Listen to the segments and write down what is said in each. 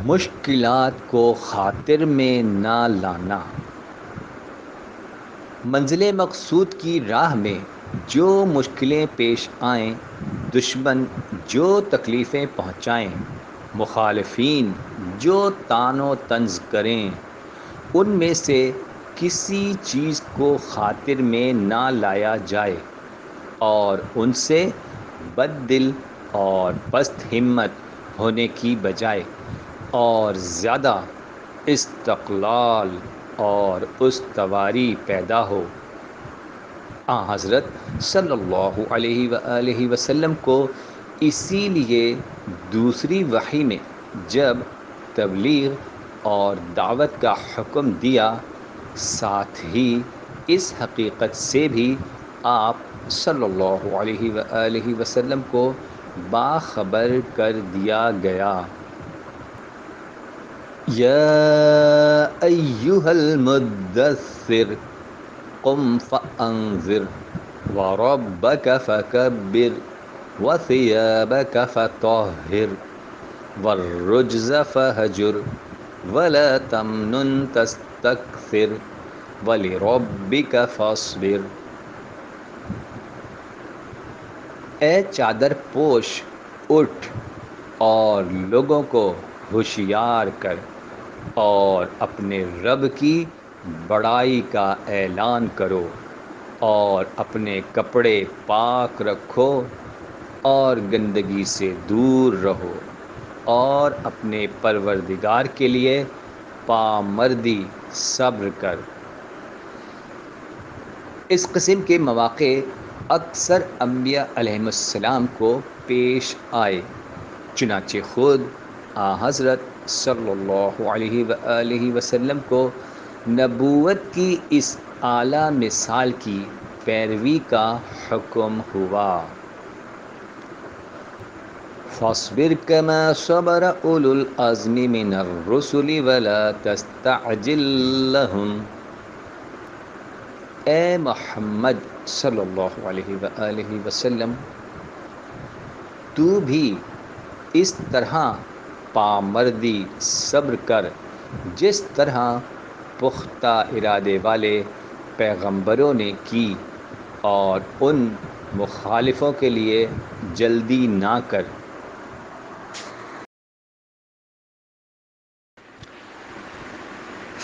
مشکلات کو خاطر میں نہ لانا۔ منزل مقصود کی راہ میں جو مشکلیں پیش آئیں، دشمن جو تکلیفیں پہنچائیں، مخالفین جو طعن و طنز کریں، ان میں سے کسی چیز کو خاطر میں نہ لایا جائے اور ان سے بد دل اور پست ہمت ہونے کی بجائے اور زیادہ استقلال اور استواری پیدا ہو۔ حضرت صلی اللہ علیہ وآلہ وسلم کو اسی لیے دوسری وحی میں جب تبلیغ اور دعوت کا حکم دیا، ساتھ ہی اس حقیقت سے بھی آپ صلی اللہ علیہ وآلہ وسلم کو باخبر کر دیا گیا۔ یا ایہا المدثر قم فانذر وربک فکبر وثیابک فطہر والرجز فہجر ولا تمنن تستکثر ولربک فاصبر۔ اے چادر پوش، اٹھ اور لوگوں کو ہوشیار کر اور اپنے رب کی بڑائی کا اعلان کرو اور اپنے کپڑے پاک رکھو اور گندگی سے دور رہو اور اپنے پروردگار کے لیے پامردی صبر کر۔ اس قسم کے مواقع اکثر انبیاء علیہم السلام کو پیش آئے، چنانچہ خود حضرت صلی اللہ علیہ وآلہ وسلم کو نبوت کی اس اعلیٰ مثال کی پیروی کا حکم ہوا۔ فاصبر کما صبر اولو العزم من الرسل ولا تستعجل لهم۔ اے محمد صلی اللہ علیہ وآلہ وسلم، تو بھی اس طرح پامردی صبر کر جس طرح پختہ ارادے والے پیغمبروں نے کی، اور ان مخالفوں کے لیے جلدی نہ کر۔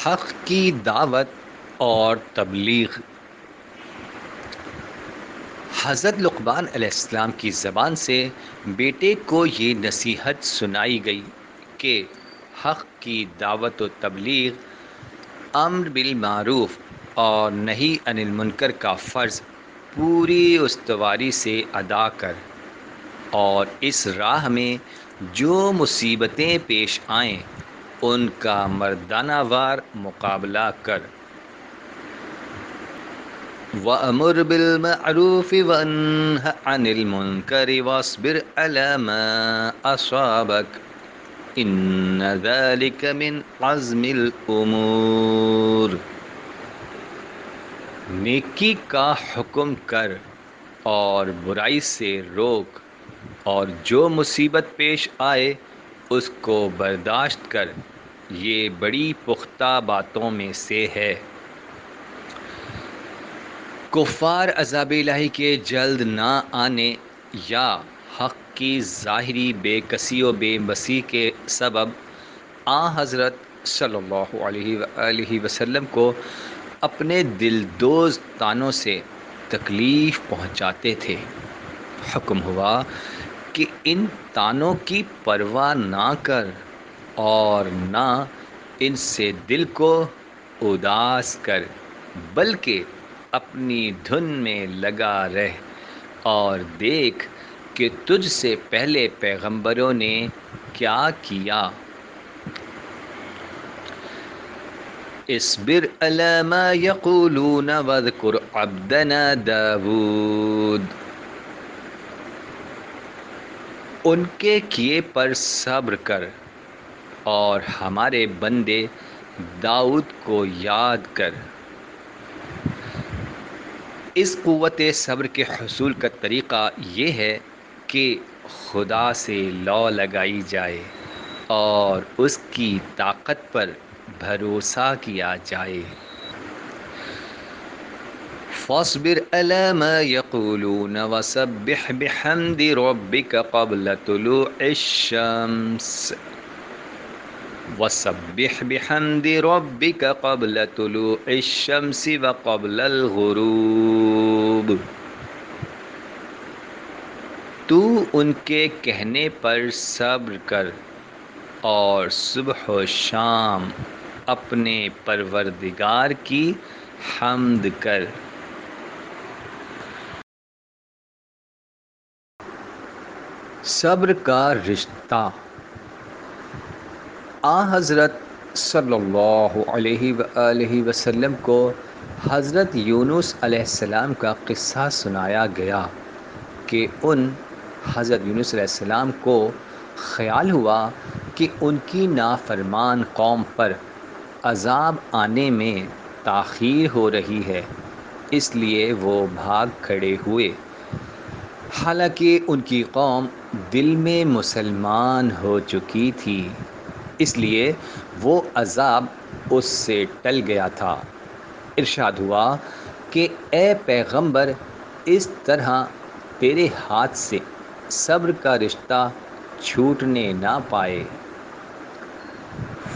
حق کی دعوت اور تبلیغ۔ حضرت لقمان علیہ السلام کی زبان سے بیٹے کو یہ نصیحت سنائی گئی کہ حق کی دعوت و تبلیغ، امر بالمعروف اور نہی عن المنکر کا فرض پوری استواری سے ادا کر، اور اس راہ میں جو مصیبتیں پیش آئیں ان کا مردانہ وار مقابلہ کر۔ وَأْمُرْ بِالْمَعْرُوفِ وَانْهَ عَنِ الْمُنْكَرِ وَاصْبِرْ عَلَى مَا أَصَابَكَ إِنَّ ذَلِكَ مِنْ عَزْمِ الْأُمُورِ۔ نیکی کا حکم کر اور برائی سے روک، اور جو مصیبت پیش آئے اس کو برداشت کر، یہ بڑی پختہ باتوں میں سے ہے۔ کفار عذاب الہی کے جلد نہ آنے یا حق کی ظاہری بے کسی و بے بسی کے سبب حضرت صلی اللہ علیہ وآلہ وسلم کو اپنے دلدوز طعنوں سے تکلیف پہنچاتے تھے۔ حکم ہوا کہ ان طعنوں کی پرواہ نہ کر اور نہ ان سے دل کو اداس کر، بلکہ اپنی دھن میں لگا رہ اور دیکھ کہ تجھ سے پہلے پیغمبروں نے کیا کیا۔ اصبر علی ما یقولون واذکر عبدنا داود۔ ان کے کیے پر صبر کر اور ہمارے بندے داؤد کو یاد کر۔ اس قوت صبر کے حصول کا طریقہ یہ ہے کہ خدا سے لو لگائی جائے اور اس کی طاقت پر بھروسہ کیا جائے۔ فاصبر علی ما یقولون وسبح بحمد ربک قبل طلوع الشمس وسبح بحمد ربک قبل طلوع الشمس وقبل الغروب۔ تو ان کے کہنے پر صبر کر اور صبح و شام اپنے پروردگار کی حمد کر۔ صبر کا رشتہ۔ حضرت صلی اللہ علیہ وآلہ وسلم کو حضرت یونس علیہ السلام کا قصہ سنایا گیا کہ حضرت یونس علیہ السلام کو خیال ہوا کہ ان کی نافرمان قوم پر عذاب آنے میں تاخیر ہو رہی ہے، اس لیے وہ بھاگ کھڑے ہوئے، حالانکہ ان کی قوم دل میں مسلمان ہو چکی تھی، اس لیے وہ عذاب اس سے ٹل گیا تھا۔ ارشاد ہوا کہ اے پیغمبر، اس طرح تیرے ہاتھ سے صبر کا رشتہ چھوٹنے نہ پائے۔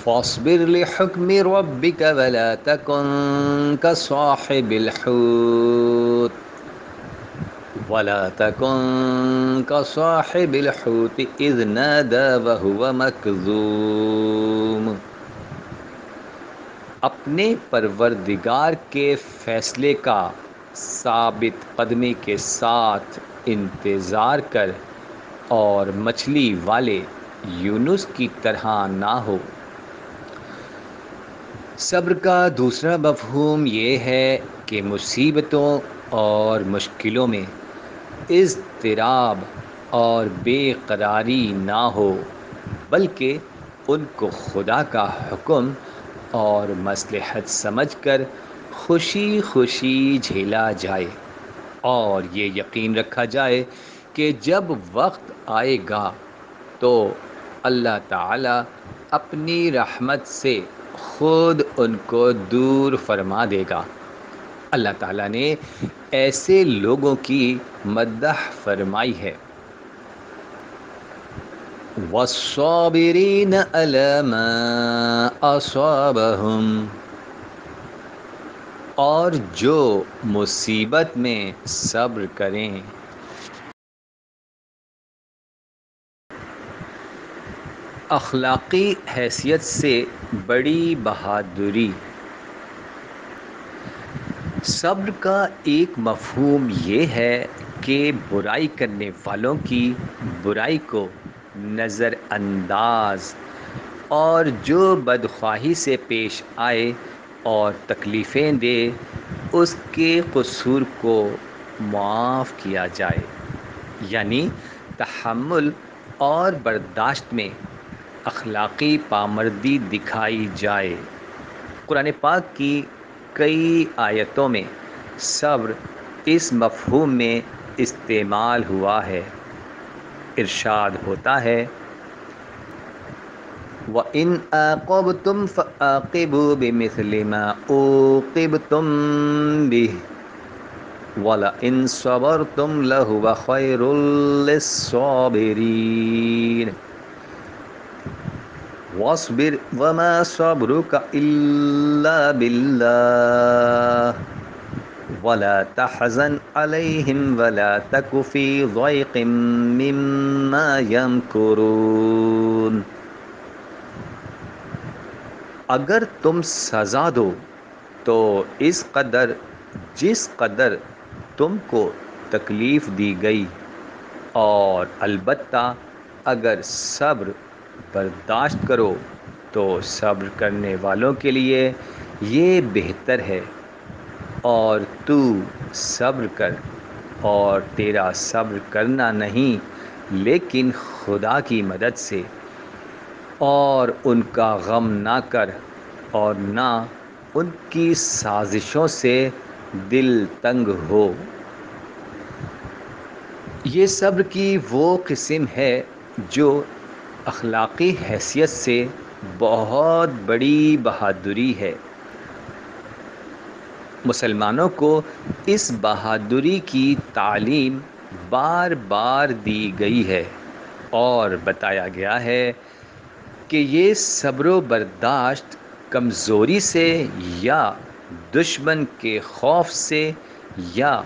فاصبر لحکم ربک ولا تکن کصاحب الحوت اذ نادى وهو مکظوم۔ اپنے پروردگار کے فیصلے کا ثابت قدمی کے ساتھ انتظار کر اور مچھلی والے یونس کی طرح نہ ہو۔ صبر کا دوسرا مفہوم یہ ہے کہ مصیبتوں اور مشکلوں میں اضطراب اور بے قراری نہ ہو، بلکہ ان کو خدا کا حکم اور مصلحت سمجھ کر خوشی خوشی جھیلا جائے، اور یہ یقین رکھا جائے کہ جب وقت آئے گا تو اللہ تعالیٰ اپنی رحمت سے خود ان کو دور فرما دے گا۔ اللہ تعالیٰ نے ایسے لوگوں کی مدح فرمائی ہے، والصابرین علی ما اصابہم، اور جو مصیبت میں صبر کریں۔ اخلاقی حیثیت سے بڑی بہادری۔ صبر کا ایک مفہوم یہ ہے کہ برائی کرنے والوں کی برائی کو نظر انداز اور جو بدخواہی سے پیش آئے اور تکلیفیں دے اس کے قصور کو معاف کیا جائے، یعنی تحمل اور برداشت میں اخلاقی پامردی دکھائی جائے۔ قرآن پاک کی کئی آیتوں میں صبر اس مفہوم میں استعمال ہوا ہے۔ ارشاد ہوتا ہے، وَإِنْ عَاقَبْتُمْ فَعَاقِبُوا بِمِثْلِ مَا عُوقِبْتُمْ بِهِ وَلَئِنْ صَبَرْتُمْ لَهُوَ خَيْرٌ لِلصَّابِرِينَ وَاصْبِرْ وَمَا صَبْرُكَ إِلَّا بِاللَّهِ وَلَا تَحْزَنْ عَلَيْهِمْ وَلَا تَكُ فِي ضَيْقٍ مِّمَّا يَمْكُرُونَ۔ اگر تم سزا دو تو اس قدر جس قدر تم کو تکلیف دی گئی، اور البتہ اگر صبر برداشت کرو تو صبر کرنے والوں کے لیے یہ بہتر ہے، اور تو صبر کر، اور تیرا صبر کرنا نہیں لیکن خدا کی مدد سے، اور ان کا غم نہ کر اور نہ ان کی سازشوں سے دل تنگ ہو۔ یہ صبر کی وہ قسم ہے جو اخلاقی حیثیت سے بہت بڑی بہادری ہے۔ مسلمانوں کو اس بہادری کی تعلیم بار بار دی گئی ہے اور بتایا گیا ہے کہ یہ صبر و برداشت کمزوری سے یا دشمن کے خوف سے یا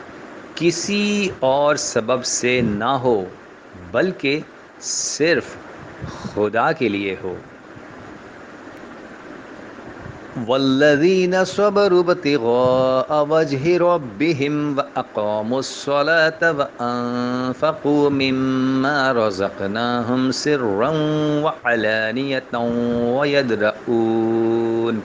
کسی اور سبب سے نہ ہو، بلکہ صرف خدا کے لیے ہو۔ والذین صبروا ابتغاء وجہ ربہم واقاموا الصلاة وانفقوا مما رزقناہم سرا وعلانیۃ ویدرؤون